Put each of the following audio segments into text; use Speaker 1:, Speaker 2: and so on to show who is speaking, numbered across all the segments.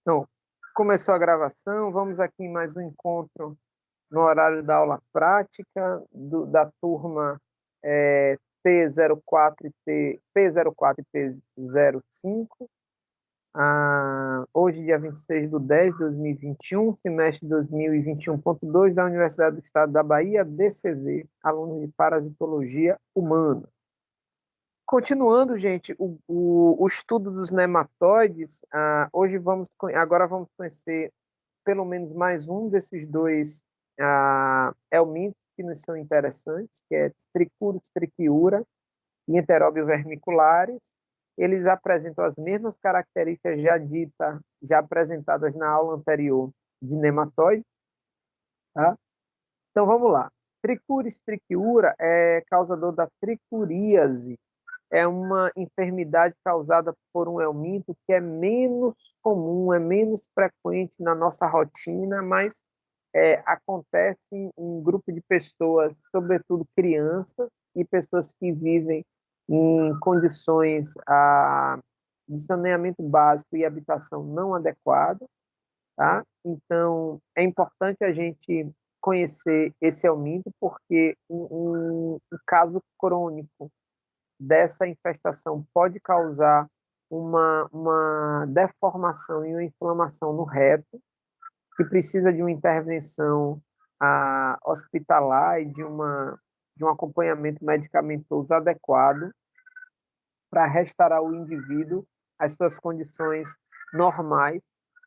Speaker 1: Então, começou a gravação, vamos aqui em mais um encontro no horário da aula prática da turma P04 e P05. Hoje, dia 26/10/2021, semestre 2021.2 da Universidade do Estado da Bahia, DCV, aluno de Parasitologia Humana. Continuando, gente, o estudo dos nematóides, agora vamos conhecer pelo menos mais um desses dois helmintos que nos são interessantes, que é Trichurus trichiura e Enteróbio vermiculares. Eles apresentam as mesmas características já apresentadas na aula anterior de nematóide, tá? Então vamos lá. Trichurus trichiura é causador da tricuríase. É uma enfermidade causada por um helminto que é menos comum, é menos frequente na nossa rotina, mas acontece em um grupo de pessoas, sobretudo crianças e pessoas que vivem em condições de saneamento básico e habitação não adequada, tá? Então, é importante a gente conhecer esse helminto, porque um caso crônico dessa infestação pode causar uma deformação e uma inflamação no reto, que precisa de uma intervenção hospitalar e de um acompanhamento medicamentoso adequado para restaurar o indivíduo às suas condições normais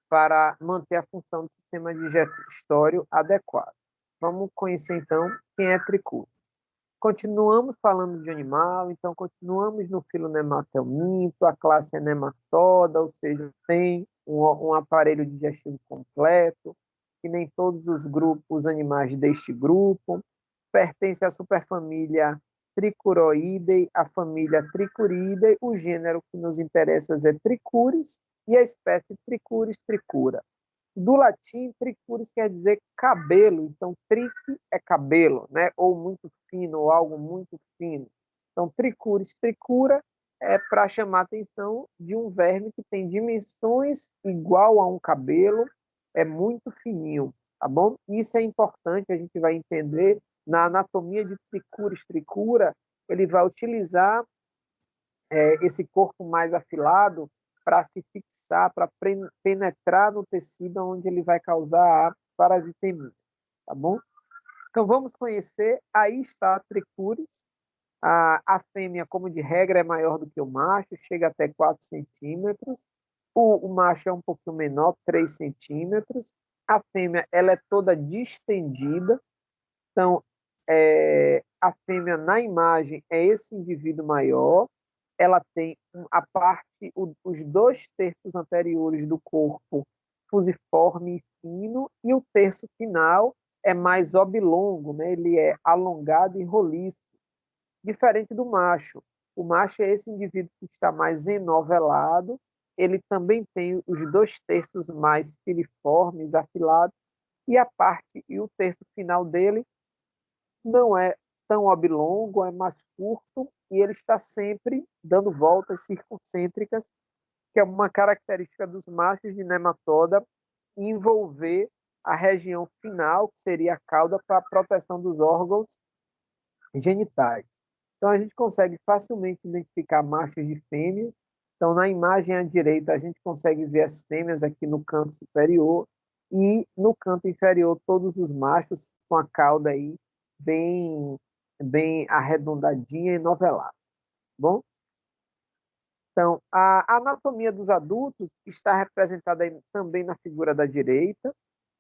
Speaker 1: para manter a função do sistema digestório adequado. Vamos conhecer, então, quem é Tricutis. Continuamos falando de animal, então continuamos no filo Nematelminto, a classe é nematoda, ou seja, tem um aparelho digestivo completo, que nem todos os animais deste grupo, pertence à superfamília Tricuroidea, a família Tricuridae, o gênero que nos interessa é Trichuris e a espécie Trichuris tricura. Do latim, tricuris quer dizer cabelo, então trique é cabelo, né? Ou muito fino, ou algo muito fino. Então, tricuris, tricura, é para chamar a atenção de um verme que tem dimensões igual a um cabelo, é muito fininho, tá bom? Isso é importante, a gente vai entender na anatomia de tricuris, tricura, ele vai utilizar esse corpo mais afilado para se fixar, para penetrar no tecido onde ele vai causar a parasitemia, tá bom? Então vamos conhecer, aí está a tricuris. A fêmea, como de regra, é maior do que o macho, chega até 4 centímetros. O macho é um pouquinho menor, 3 centímetros. A fêmea ela é toda distendida, então a fêmea na imagem é esse indivíduo maior, ela tem os 2 terços anteriores do corpo fusiforme e fino, e o terço final é mais oblongo, né? Ele é alongado e roliço, diferente do macho. O macho é esse indivíduo que está mais enovelado, ele também tem os 2 terços mais filiformes, afilados, e o terço final dele não é tão oblongo, é mais curto e ele está sempre dando voltas circuncêntricas, que é uma característica dos machos de nematoda, envolver a região final, que seria a cauda, para a proteção dos órgãos genitais. Então, a gente consegue facilmente identificar machos de fêmeas. Então, na imagem à direita, a gente consegue ver as fêmeas aqui no canto superior e no canto inferior todos os machos com a cauda aí bem, bem arredondadinha e novelada. Bom? Então, a anatomia dos adultos está representada aí também na figura da direita.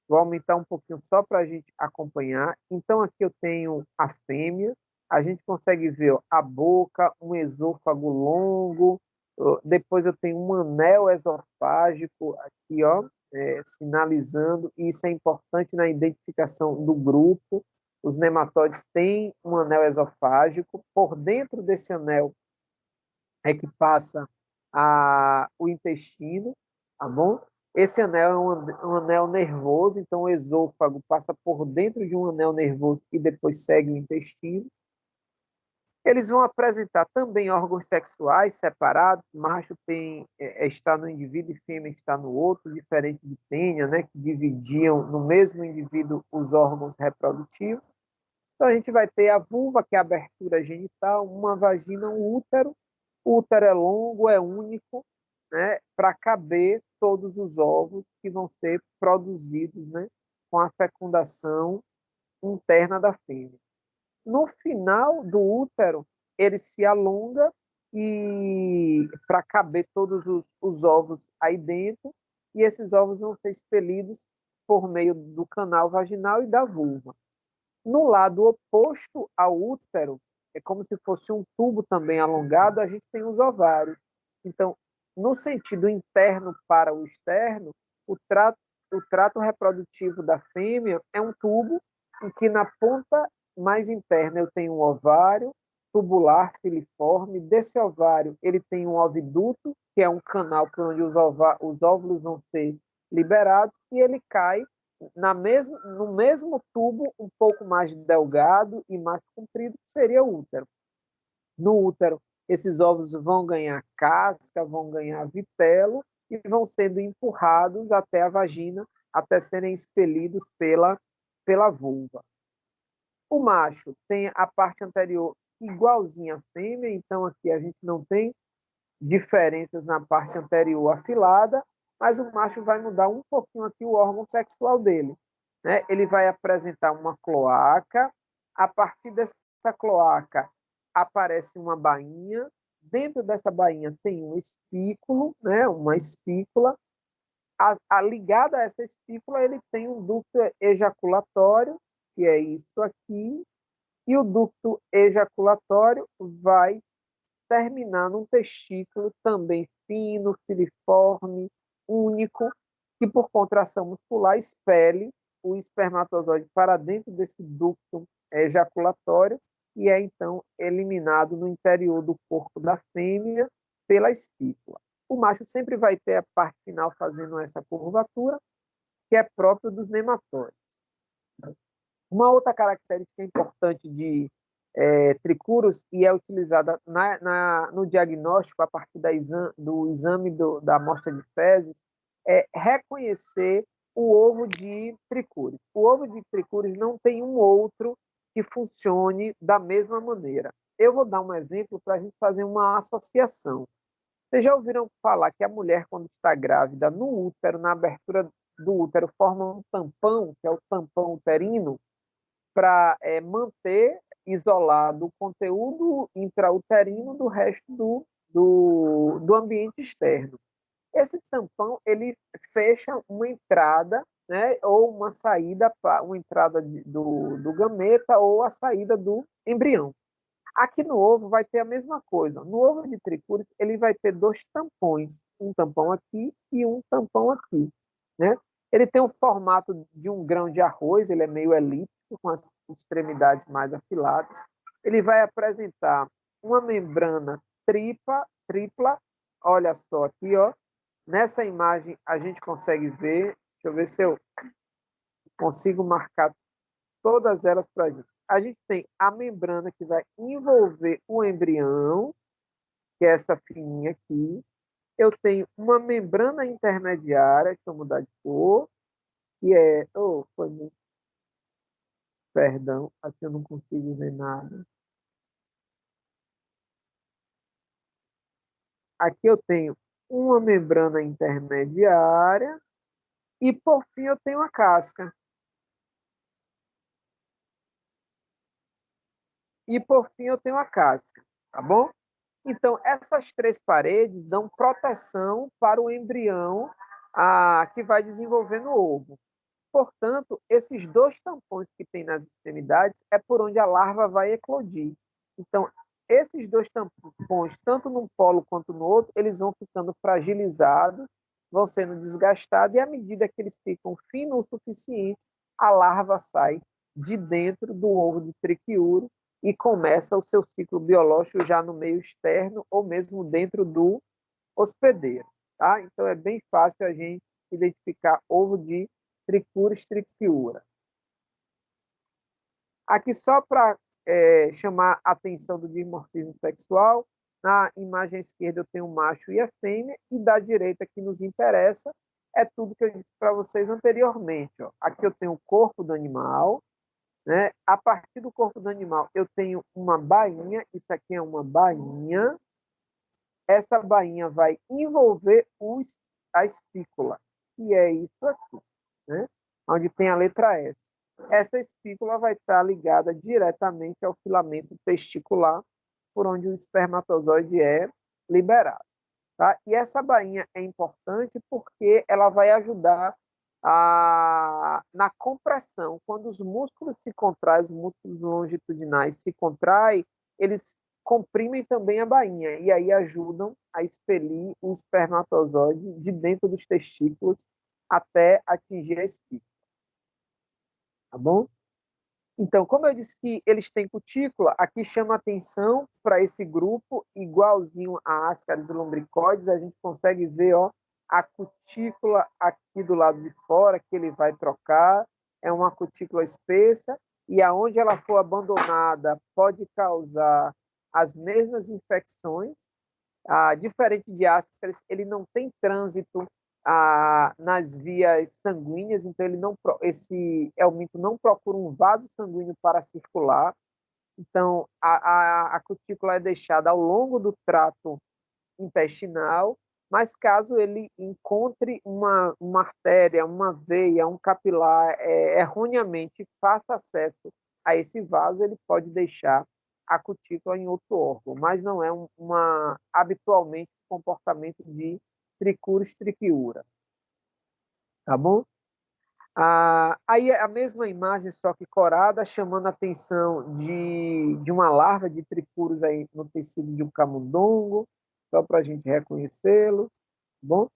Speaker 1: Vou aumentar um pouquinho só para a gente acompanhar. Então, aqui eu tenho a fêmea, a gente consegue ver ó, a boca, um esôfago longo, depois eu tenho um anel esofágico aqui, ó, sinalizando, e isso é importante na identificação do grupo. Os nematóides têm um anel esofágico, por dentro desse anel é que passa o intestino, tá bom? Esse anel é um anel nervoso, então o esôfago passa por dentro de um anel nervoso e depois segue o intestino. Eles vão apresentar também órgãos sexuais separados, macho está no indivíduo e fêmea está no outro, diferente de tênia, né, que dividiam no mesmo indivíduo os órgãos reprodutivos. Então, a gente vai ter a vulva, que é a abertura genital, uma vagina, um útero. O útero é longo, é único, né, para caber todos os ovos que vão ser produzidos, né, com a fecundação interna da fêmea. No final do útero, ele se alonga e para caber todos os ovos aí dentro, e esses ovos vão ser expelidos por meio do canal vaginal e da vulva. No lado oposto ao útero, é como se fosse um tubo também alongado, a gente tem os ovários. Então, no sentido interno para o externo, o trato reprodutivo da fêmea é um tubo em que na ponta mais interna eu tenho um ovário tubular filiforme. Desse ovário, ele tem um oviduto, que é um canal por onde os óvulos vão ser liberados, e ele cai no mesmo tubo, um pouco mais delgado e mais comprido, que seria o útero. No útero, esses ovos vão ganhar casca, vão ganhar vitelo e vão sendo empurrados até a vagina, até serem expelidos pela vulva. O macho tem a parte anterior igualzinha à fêmea, então aqui a gente não tem diferenças na parte anterior afilada, mas o macho vai mudar um pouquinho aqui o órgão sexual dele, né? Ele vai apresentar uma cloaca, a partir dessa cloaca aparece uma bainha, dentro dessa bainha tem um espículo, né? Uma espícula, ligada a essa espícula ele tem um ducto ejaculatório, que é isso aqui, e o ducto ejaculatório vai terminar num testículo também fino, filiforme, único, que por contração muscular expele o espermatozoide para dentro desse ducto ejaculatório e é então eliminado no interior do corpo da fêmea pela espícula. O macho sempre vai ter a parte final fazendo essa curvatura, que é próprio dos nematóides. Uma outra característica importante de tricuros e é utilizada no diagnóstico a partir do exame da amostra de fezes é reconhecer o ovo de tricúris. O ovo de tricúris não tem um outro que funcione da mesma maneira. Eu vou dar um exemplo para a gente fazer uma associação. Vocês já ouviram falar que a mulher, quando está grávida, no útero, na abertura do útero, forma um tampão, que é o tampão uterino, para manter isolado o conteúdo intrauterino do resto do ambiente externo. Esse tampão ele fecha uma entrada, né, ou uma saída, uma entrada do gameta ou a saída do embrião. Aqui no ovo vai ter a mesma coisa. No ovo de tricúris ele vai ter dois tampões, um tampão aqui e um tampão aqui, né? Ele tem o formato de um grão de arroz, ele é meio elíptico, com as extremidades mais afiladas. Ele vai apresentar uma membrana tripla. Olha só aqui, ó. Nessa imagem a gente consegue ver, deixa eu ver se eu consigo marcar todas elas para a gente. A gente tem a membrana que vai envolver o embrião, que é essa fininha aqui. Eu tenho uma membrana intermediária, deixa eu mudar de cor, que é... Oh, foi muito... Perdão, assim eu não consigo ver nada. Aqui eu tenho uma membrana intermediária e, por fim, eu tenho a casca. E, por fim, eu tenho a casca, tá bom? Então, essas três paredes dão proteção para o embrião que vai desenvolver no ovo. Portanto, esses dois tampões que tem nas extremidades é por onde a larva vai eclodir. Então, esses dois tampões, tanto num polo quanto no outro, eles vão ficando fragilizados, vão sendo desgastados, e à medida que eles ficam finos o suficiente, a larva sai de dentro do ovo de triquiúrio e começa o seu ciclo biológico já no meio externo ou mesmo dentro do hospedeiro. Tá? Então, é bem fácil a gente identificar ovo de Trichuris trichiura. Aqui, só para chamar a atenção do dimorfismo sexual. Na imagem esquerda eu tenho o macho e a fêmea, e da direita, que nos interessa, é tudo que eu disse para vocês anteriormente. Ó. Aqui eu tenho o corpo do animal, né? A partir do corpo do animal eu tenho uma bainha, isso aqui é uma bainha, essa bainha vai envolver a espícula, que é isso aqui, né? Onde tem a letra S. Essa espícula vai estar ligada diretamente ao filamento testicular, por onde o espermatozoide é liberado. Tá? E essa bainha é importante porque ela vai ajudar na compressão. Quando os músculos se contraem, os músculos longitudinais se contraem, eles comprimem também a bainha e aí ajudam a expelir o espermatozoide de dentro dos testículos até atingir a espícula. Tá bom? Então, como eu disse que eles têm cutícula, aqui chama atenção para esse grupo, igualzinho a Ascaris lumbricoides, a gente consegue ver a cutícula aqui do lado de fora, que ele vai trocar, é uma cutícula espessa, e aonde ela for abandonada pode causar as mesmas infecções. Diferente de Ascaris, ele não tem trânsito nas vias sanguíneas, então esse helminto não procura um vaso sanguíneo para circular, então a cutícula é deixada ao longo do trato intestinal, mas caso ele encontre uma artéria, uma veia, um capilar, erroneamente faça acesso a esse vaso, ele pode deixar a cutícula em outro órgão, mas não é habitualmente um comportamento de Trichuris trichiura. Tá bom? Aí a mesma imagem, só que corada, chamando a atenção de uma larva de Trichuris aí no tecido de um camundongo, só para a gente reconhecê-lo. Tá bom?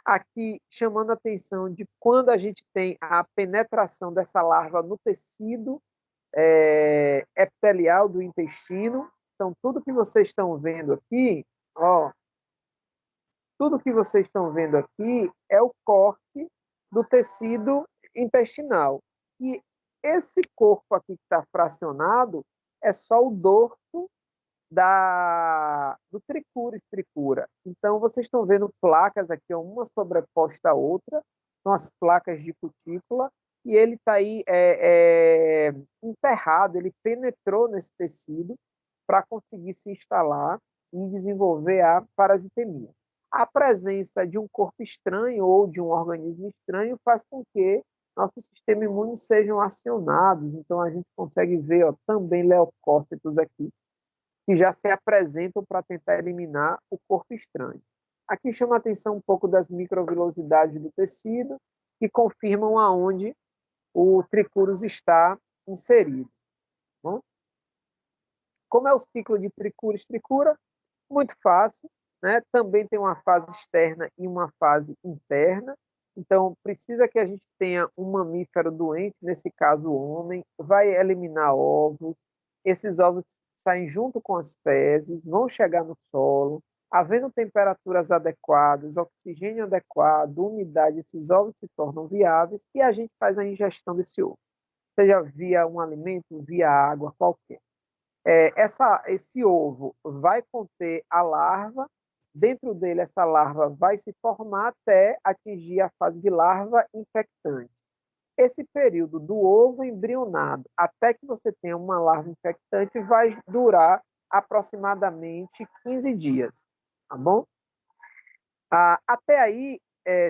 Speaker 1: Aqui, chamando a atenção de quando a gente tem a penetração dessa larva no tecido epitelial do intestino. Então, tudo que vocês estão vendo aqui, tudo que vocês estão vendo aqui é o corte do tecido intestinal. E esse corpo aqui que está fracionado é só o dorso do Trichuris trichura. Então, vocês estão vendo placas aqui, uma sobreposta à outra, são as placas de cutícula, e ele está aí enterrado, ele penetrou nesse tecido para conseguir se instalar e desenvolver a parasitemia. A presença de um corpo estranho ou de um organismo estranho faz com que nosso sistema imune sejam acionados. Então, a gente consegue ver também leucócitos aqui, que já se apresentam para tentar eliminar o corpo estranho. Aqui chama a atenção um pouco das microvilosidades do tecido, que confirmam aonde o Trichuris está inserido. Bom? Como é o ciclo de Trichuris trichura? Muito fácil. Né? Também tem uma fase externa e uma fase interna. Então, precisa que a gente tenha um mamífero doente, nesse caso o homem, vai eliminar ovos. Esses ovos saem junto com as fezes, vão chegar no solo. Havendo temperaturas adequadas, oxigênio adequado, umidade, esses ovos se tornam viáveis e a gente faz a ingestão desse ovo. Seja via um alimento, via água, qualquer. Esse ovo vai conter a larva. Dentro dele, essa larva vai se formar até atingir a fase de larva infectante. Esse período do ovo embrionado até que você tenha uma larva infectante vai durar aproximadamente 15 dias, tá bom? Até aí,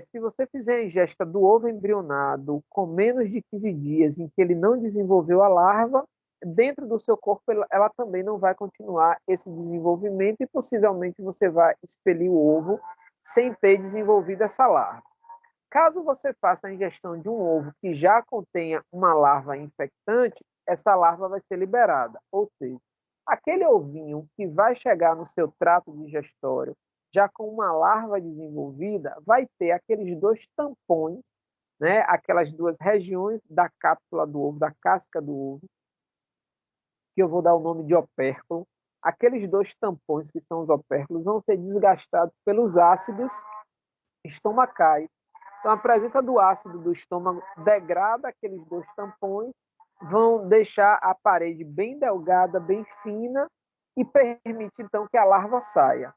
Speaker 1: se você fizer a ingesta do ovo embrionado com menos de 15 dias em que ele não desenvolveu a larva, dentro do seu corpo ela também não vai continuar esse desenvolvimento e possivelmente você vai expelir o ovo sem ter desenvolvido essa larva. Caso você faça a ingestão de um ovo que já contenha uma larva infectante, essa larva vai ser liberada. Ou seja, aquele ovinho que vai chegar no seu trato digestório já com uma larva desenvolvida, vai ter aqueles dois tampões, né, aquelas duas regiões da cápsula do ovo, da casca do ovo, que eu vou dar o nome de opérculo. Aqueles dois tampões, que são os opérculos, vão ser desgastados pelos ácidos estomacais. Então, a presença do ácido do estômago degrada aqueles dois tampões vão deixar a parede bem delgada, bem fina, e permite, então, que a larva saia.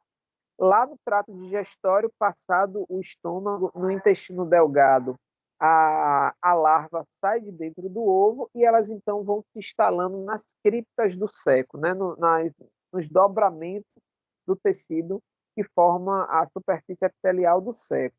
Speaker 1: Lá no trato digestório, passado o estômago, no intestino delgado, a larva sai de dentro do ovo e elas, então, vão se instalando nas criptas do seco, né? Nos dobramentos do tecido que forma a superfície epitelial do seco.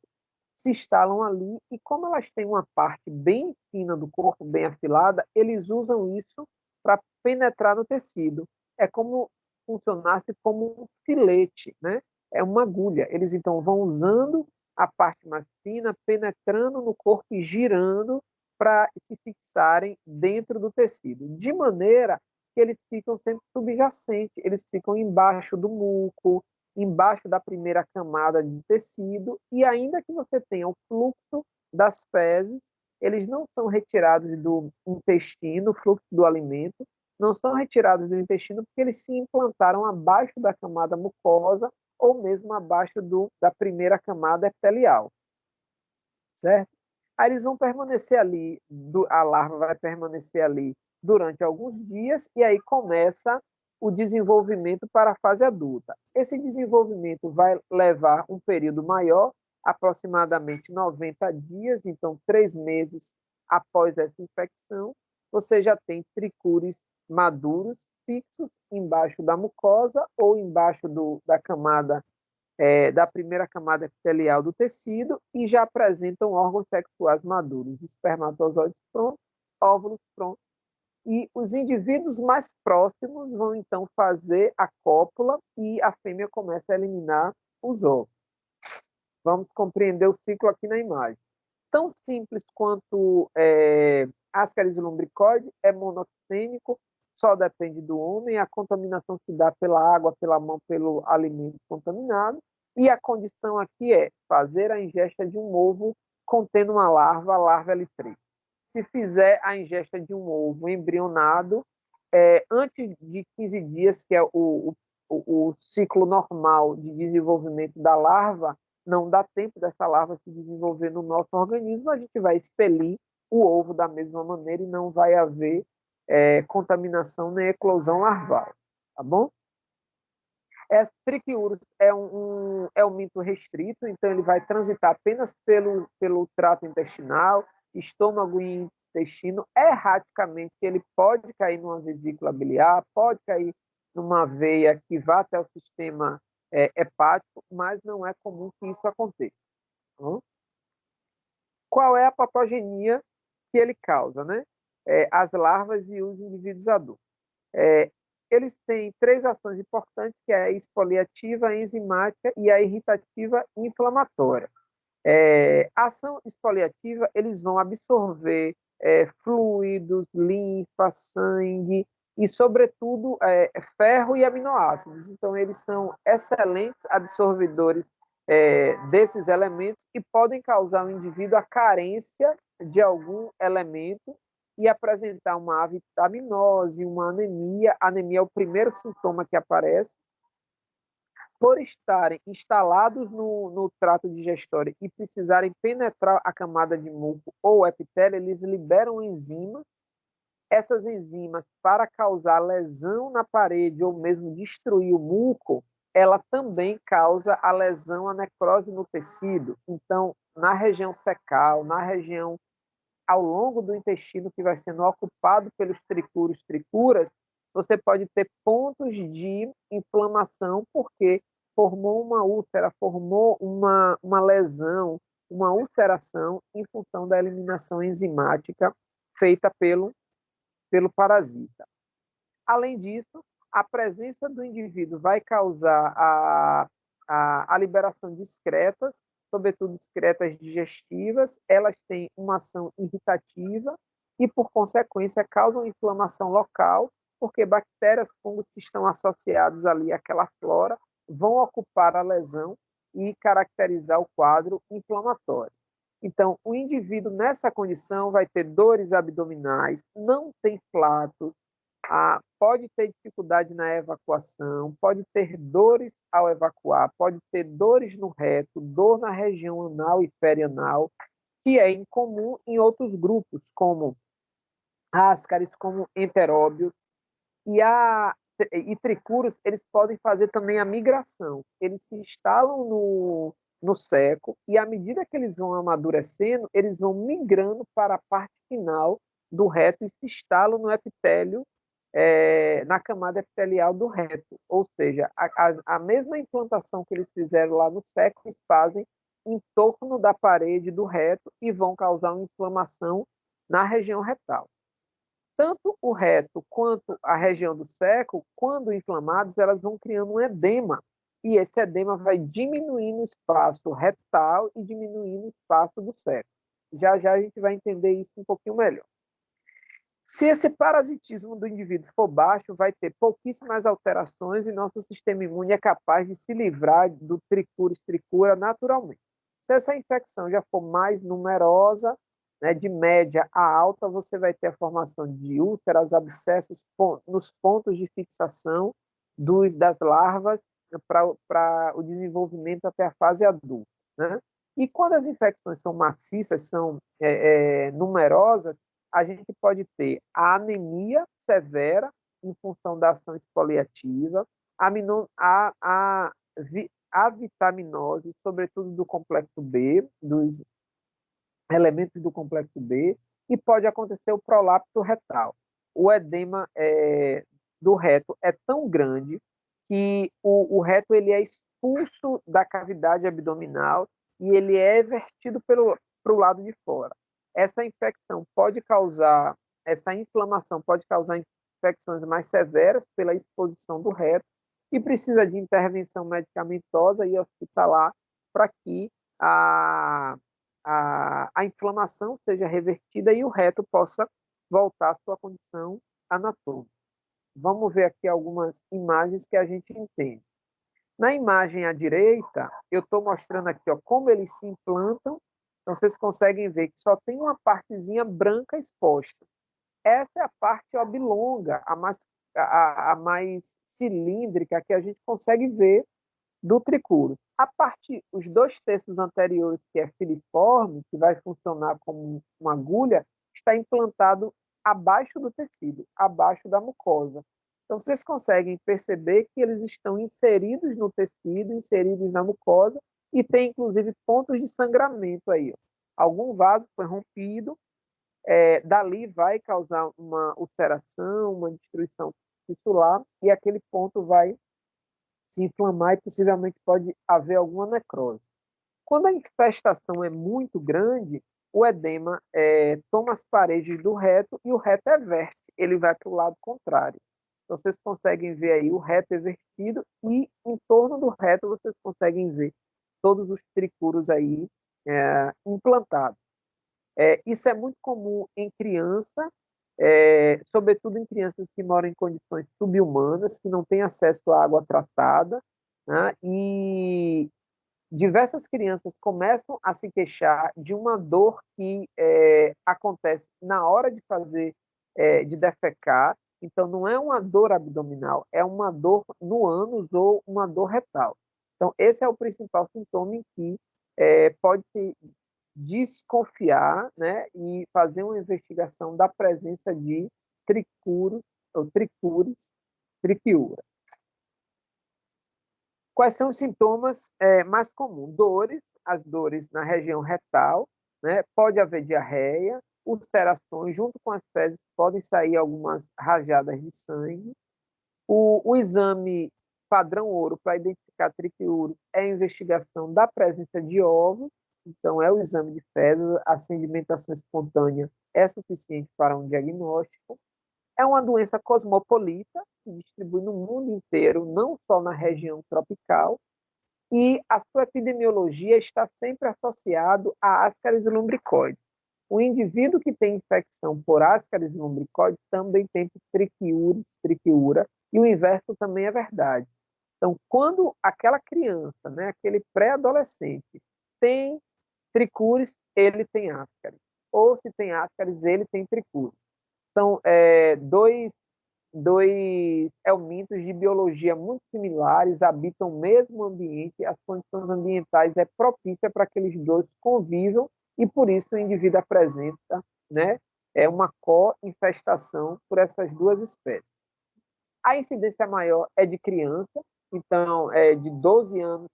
Speaker 1: Se instalam ali e, como elas têm uma parte bem fina do corpo, bem afilada, eles usam isso para penetrar no tecido. É como funcionasse como um filete, né? É uma agulha. Eles então vão usando a parte mais fina, penetrando no corpo e girando para se fixarem dentro do tecido, de maneira que eles ficam sempre subjacentes, eles ficam embaixo do muco, embaixo da primeira camada de tecido, e ainda que você tenha o fluxo das fezes, eles não são retirados do intestino, o fluxo do alimento, não são retirados do intestino porque eles se implantaram abaixo da camada mucosa ou mesmo abaixo da primeira camada epitelial, certo? Aí eles vão permanecer ali, a larva vai permanecer ali durante alguns dias e aí começa o desenvolvimento para a fase adulta. Esse desenvolvimento vai levar um período maior, aproximadamente 90 dias, então 3 meses após essa infecção, você já tem tricúris maduros fixos embaixo da mucosa ou embaixo da camada da primeira camada epitelial do tecido e já apresentam órgãos sexuais maduros, espermatozoides prontos, óvulos prontos. E os indivíduos mais próximos vão então fazer a cópula e a fêmea começa a eliminar os ovos. Vamos compreender o ciclo aqui na imagem. Tão simples quanto Ascaris lumbricoide, é monoxênico, só depende do homem, a contaminação se dá pela água, pela mão, pelo alimento contaminado, e a condição aqui é fazer a ingesta de um ovo contendo uma larva, a larva L3. Se fizer a ingesta de um ovo embrionado, antes de 15 dias, que é o ciclo normal de desenvolvimento da larva, não dá tempo dessa larva se desenvolver no nosso organismo, a gente vai expelir o ovo da mesma maneira e não vai haver contaminação nem eclosão larval, tá bom? Triquiurus é um mito restrito, então ele vai transitar apenas pelo trato intestinal, estômago e intestino. Erraticamente, ele pode cair numa vesícula biliar, pode cair numa veia que vá até o sistema hepático, mas não é comum que isso aconteça. Tá? Qual é a patogenia que ele causa, né? As larvas e os indivíduos adultos. Eles têm 3 ações importantes, que é a exfoliativa, a enzimática e a irritativa inflamatória. A ação exfoliativa, eles vão absorver fluidos, linfa, sangue e, sobretudo, ferro e aminoácidos. Então, eles são excelentes absorvedores desses elementos e podem causar ao indivíduo a carência de algum elemento e apresentar uma avitaminose, uma anemia. A anemia é o primeiro sintoma que aparece. Por estarem instalados no trato digestório e precisarem penetrar a camada de muco ou epitélio, eles liberam enzimas. Essas enzimas, para causar lesão na parede ou mesmo destruir o muco, ela também causa a lesão, a necrose no tecido. Então, na região fecal, na região ao longo do intestino que vai sendo ocupado pelos tricuras, você pode ter pontos de inflamação, porque formou uma úlcera, formou uma lesão, uma ulceração em função da eliminação enzimática feita pelo parasita. Além disso, a presença do indivíduo vai causar a liberação de excretas, sobretudo excretas digestivas, elas têm uma ação irritativa e, por consequência, causam inflamação local, porque bactérias, fungos que estão associados ali àquela flora vão ocupar a lesão e caracterizar o quadro inflamatório. Então, o indivíduo nessa condição vai ter dores abdominais, não tem flatos, pode ter dificuldade na evacuação, pode ter dores ao evacuar, pode ter dores no reto, dor na região anal e perianal, que é incomum em outros grupos, como ascaris como enteróbios, e tricuros, eles podem fazer também a migração. Eles se instalam no seco e, à medida que eles vão amadurecendo, eles vão migrando para a parte final do reto e se instalam no epitélio, na camada epitelial do reto. Ou seja, a mesma implantação que eles fizeram lá no seco, eles fazem em torno da parede do reto e vão causar uma inflamação na região retal. Tanto o reto quanto a região do seco, quando inflamados, elas vão criando um edema. E esse edema vai diminuindo o espaço retal e diminuindo o espaço do seco. Já já a gente vai entender isso um pouquinho melhor. Se esse parasitismo do indivíduo for baixo, vai ter pouquíssimas alterações e nosso sistema imune é capaz de se livrar do tricuris tricura naturalmente. Se essa infecção já for mais numerosa, né, de média a alta, você vai ter a formação de úlceras, abscessos nos pontos de fixação das larvas para o desenvolvimento até a fase adulta. Né? E quando as infecções são maciças, são numerosas, a gente pode ter a anemia severa em função da ação exfoliativa, a vitaminose, sobretudo do complexo B, dos elementos do complexo B, e pode acontecer o prolapso retal. O edema do reto é tão grande que o reto ele é expulso da cavidade abdominal e ele é vertido para o lado de fora. Essa inflamação pode causar infecções mais severas pela exposição do reto e precisa de intervenção medicamentosa e hospitalar para que a inflamação seja revertida e o reto possa voltar à sua condição anatômica. Vamos ver aqui algumas imagens que a gente entende. Na imagem à direita, eu estou mostrando aqui como eles se implantam. Então, vocês conseguem ver que só tem uma partezinha branca exposta. Essa é a parte oblonga, a mais cilíndrica que a gente consegue ver do tricuro. Os 2 terços anteriores, que é filiforme, que vai funcionar como uma agulha, está implantado abaixo do tecido, abaixo da mucosa. Então, vocês conseguem perceber que eles estão inseridos no tecido, inseridos na mucosa, e tem, inclusive, pontos de sangramento aí. Ó. Algum vaso foi rompido, dali vai causar uma ulceração, uma destruição tissular, e aquele ponto vai se inflamar e possivelmente pode haver alguma necrose. Quando a infestação é muito grande, o edema toma as paredes do reto e o reto everte, ele vai para o lado contrário. Então, vocês conseguem ver aí o reto evertido e em torno do reto vocês conseguem ver todos os tricuros aí implantados. Isso é muito comum em criança, sobretudo em crianças que moram em condições subhumanas, que não têm acesso à água tratada, né? E diversas crianças começam a se queixar de uma dor que acontece na hora de de defecar. Então, não é uma dor abdominal, é uma dor no ânus ou uma dor retal. Então, esse é o principal sintoma em que pode-se desconfiar, né, e fazer uma investigação da presença de tricuros ou tricuris triquiura. Quais são os sintomas mais comuns? As dores na região retal, né? Pode haver diarreia, ulcerações, junto com as fezes podem sair algumas rajadas de sangue. O exame padrão ouro para identificar triquiúrio é a investigação da presença de ovos, então é o exame de fezes, a sedimentação espontânea é suficiente para um diagnóstico. É uma doença cosmopolita, que distribui no mundo inteiro, não só na região tropical, e a sua epidemiologia está sempre associado a Ascaris lumbricoides. O indivíduo que tem infecção por Ascaris lumbricoides também tem triquiúra, e o inverso também é verdade. Então, quando aquela criança, né, aquele pré-adolescente, tem tricuris, ele tem Ascaris. Ou se tem Ascaris, ele tem tricuris. São dois helmintos de biologia muito similares, habitam o mesmo ambiente, as condições ambientais propícia para que eles dois convivam e por isso o indivíduo apresenta, né, é uma co-infestação por essas duas espécies. A incidência maior é de criança, então, de 12 anos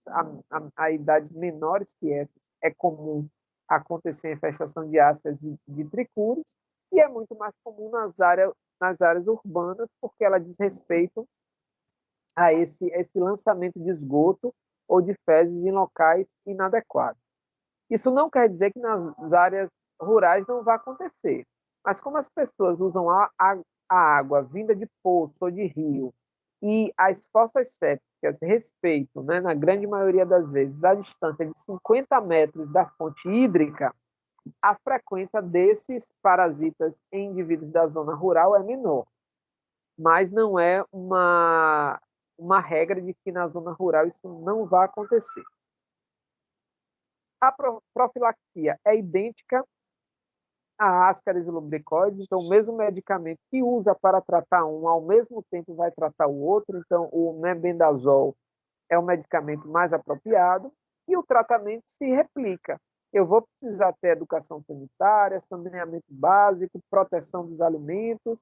Speaker 1: a idades menores que essas, é comum acontecer a infestação de ascas de tricúris, e é muito mais comum nas áreas urbanas, porque ela diz respeito a esse lançamento de esgoto ou de fezes em locais inadequados. Isso não quer dizer que nas áreas rurais não vai acontecer, mas como as pessoas usam a água vinda de poço ou de rio e as fossas sépticas respeitam, né, na grande maioria das vezes, a distância de 50 metros da fonte hídrica, a frequência desses parasitas em indivíduos da zona rural é menor, mas não é uma regra de que na zona rural isso não vai acontecer. A profilaxia é idêntica a ascaris e lumbricoides, então o mesmo medicamento que usa para tratar um, ao mesmo tempo vai tratar o outro, então o mebendazol é o medicamento mais apropriado e o tratamento se replica. Eu vou precisar ter educação sanitária, saneamento básico, proteção dos alimentos,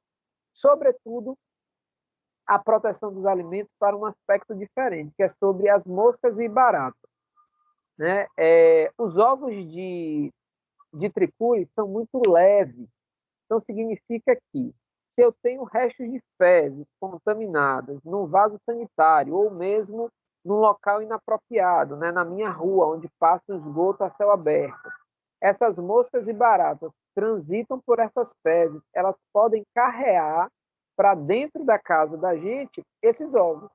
Speaker 1: sobretudo a proteção dos alimentos para um aspecto diferente, que é sobre as moscas e baratas. Né? Os ovos de tricúris são muito leves. Então, significa que, se eu tenho restos de fezes contaminadas num vaso sanitário ou mesmo num local inapropriado, né, na minha rua, onde passa um esgoto a céu aberto, essas moscas e baratas transitam por essas fezes, elas podem carrear para dentro da casa da gente esses ovos.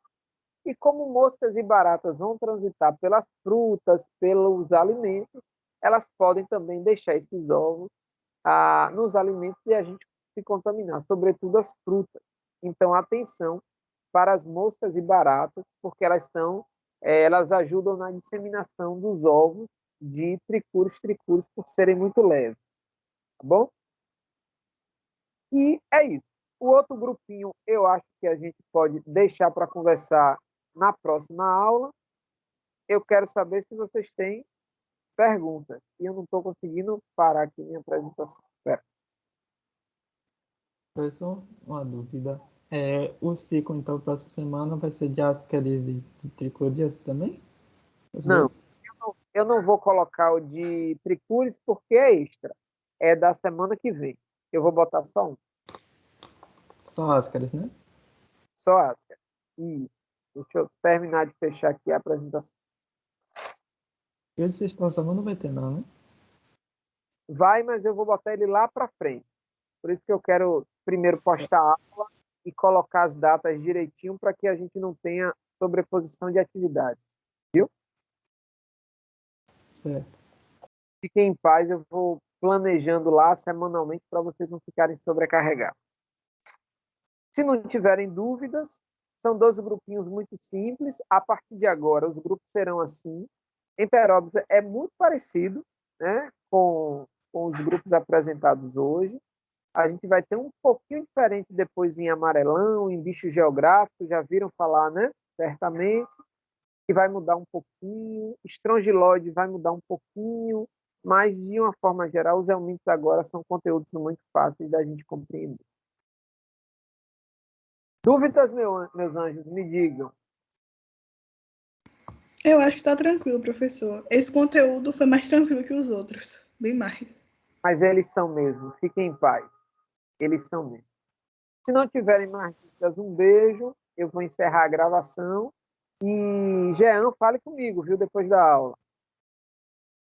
Speaker 1: E como moscas e baratas vão transitar pelas frutas, pelos alimentos, elas podem também deixar esses ovos nos alimentos e a gente se contaminar, sobretudo as frutas. Então, atenção para as moscas e baratas, porque elas ajudam na disseminação dos ovos de tricúris por serem muito leves, tá bom? E é isso. O outro grupinho eu acho que a gente pode deixar para conversar na próxima aula. Eu quero saber se vocês têm perguntas. E eu não estou conseguindo parar aqui minha apresentação. Espera.
Speaker 2: Professor, uma dúvida. O ciclo, então, próxima semana vai ser de ascaris de tricúrias também? Os
Speaker 1: Não,
Speaker 2: dois?
Speaker 1: eu não vou colocar o de tricúris porque é extra. É da semana que vem. Eu vou botar só um.
Speaker 2: Só ascaris, né?
Speaker 1: Só asca. E deixa eu terminar de fechar aqui a apresentação.
Speaker 2: E o de sexta semana não vai ter, não, né?
Speaker 1: Vai, mas eu vou botar ele lá para frente. Por isso que eu quero primeiro postar a aula e colocar as datas direitinho para que a gente não tenha sobreposição de atividades. Viu?
Speaker 2: Certo.
Speaker 1: Fiquem em paz, eu vou planejando lá semanalmente para vocês não ficarem sobrecarregados. Se não tiverem dúvidas, são 12 grupinhos muito simples. A partir de agora, os grupos serão assim. Enteróbita é muito parecido, né, com os grupos apresentados hoje. A gente vai ter um pouquinho diferente depois em amarelão, em bicho geográfico, já viram falar, né? Certamente. Que vai mudar um pouquinho. Estrongiloide vai mudar um pouquinho. Mas, de uma forma geral, os helmintos agora são conteúdos muito fáceis da gente compreender. Dúvidas, meus anjos, me digam.
Speaker 3: Eu acho que está tranquilo, professor. Esse conteúdo foi mais tranquilo que os outros, bem mais.
Speaker 1: Mas eles são mesmo, fiquem em paz. Eles são mesmo. Se não tiverem mais dúvidas, um beijo. Eu vou encerrar a gravação. E, Jean, fale comigo, viu, depois da aula.